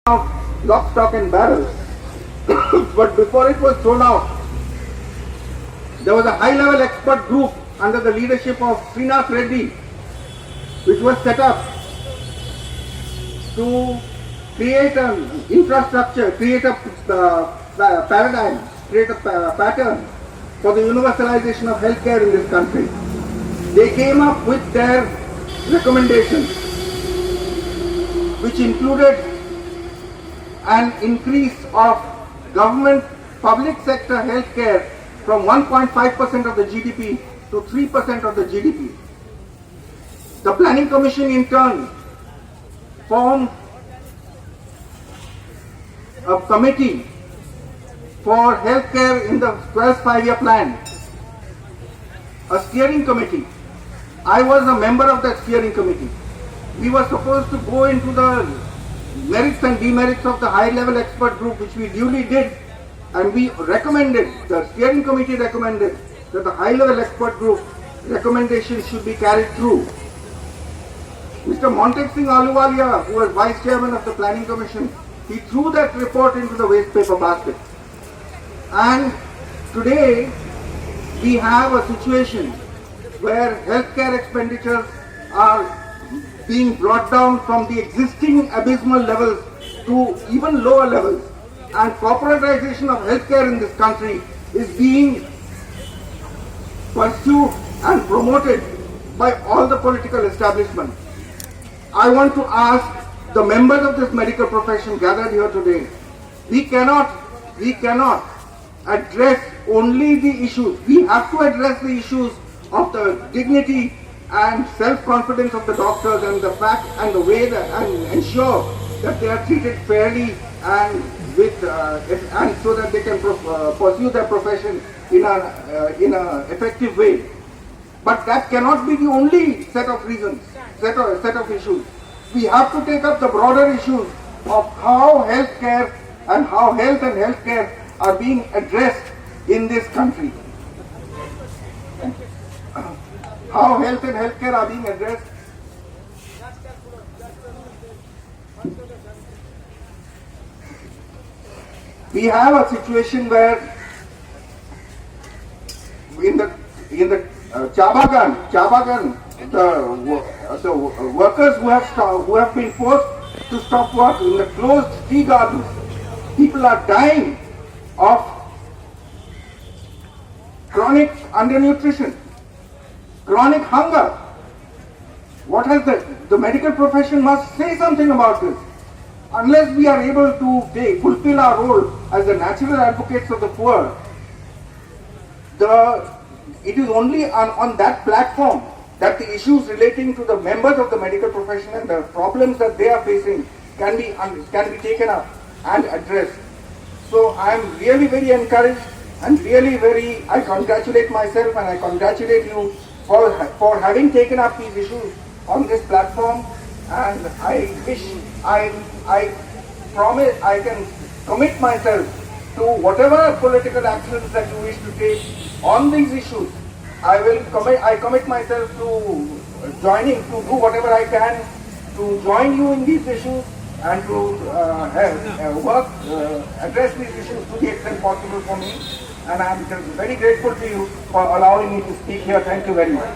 out lock, stock and barrel. But before it was thrown out, there was a high-level expert group under the leadership of Srinath Reddy, which was set up to create an infrastructure, create a paradigm, create a pattern for the universalization of healthcare in this country. They came up with their recommendations, which included an increase of government public sector healthcare from 1.5% of the GDP to 3% of the GDP. The Planning Commission in turn formed a committee for healthcare in the 12th five-year plan, a steering committee. I was a member of that steering committee. We were supposed to go into the merits and demerits of the high-level expert group, which we duly did, and we recommended, the steering committee recommended that the high-level expert group recommendations should be carried through. Mr. Montek Singh Ahluwalia, who was vice chairman of the Planning Commission, he threw that report into the waste paper basket. And today we have a situation where healthcare expenditures are being brought down from the existing abysmal levels to even lower levels, and corporatization of healthcare in this country is being pursued and promoted by all the political establishment. I want to ask the members of this medical profession gathered here today, we cannot address only the issues. We have to address the issues of the dignity and self-confidence of the doctors, and the fact and the way that, and ensure that they are treated fairly and with and so that they can pursue their profession in a effective way. But that cannot be the only set of reasons, set of issues. We have to take up the broader issues of how healthcare and how health and healthcare are being addressed in this country. How health and healthcare are being addressed. We have a situation where in the Chabagan, the workers who have been forced to stop work in the closed tea gardens, people are dying of chronic undernutrition, chronic hunger. What has the medical profession must say something about this. Unless we are able to fulfill our role as the natural advocates of the poor, it is only on that platform that the issues relating to the members of the medical profession and the problems that they are facing can be taken up and addressed. So I am really very encouraged and really I congratulate myself and I congratulate you for having taken up these issues on this platform, and I wish I promise I can commit myself to whatever political actions that you wish to take on these issues. I commit myself to do whatever I can to join you in these issues and to address these issues to the extent possible for me. And I am very grateful to you for allowing me to speak here. Thank you very much.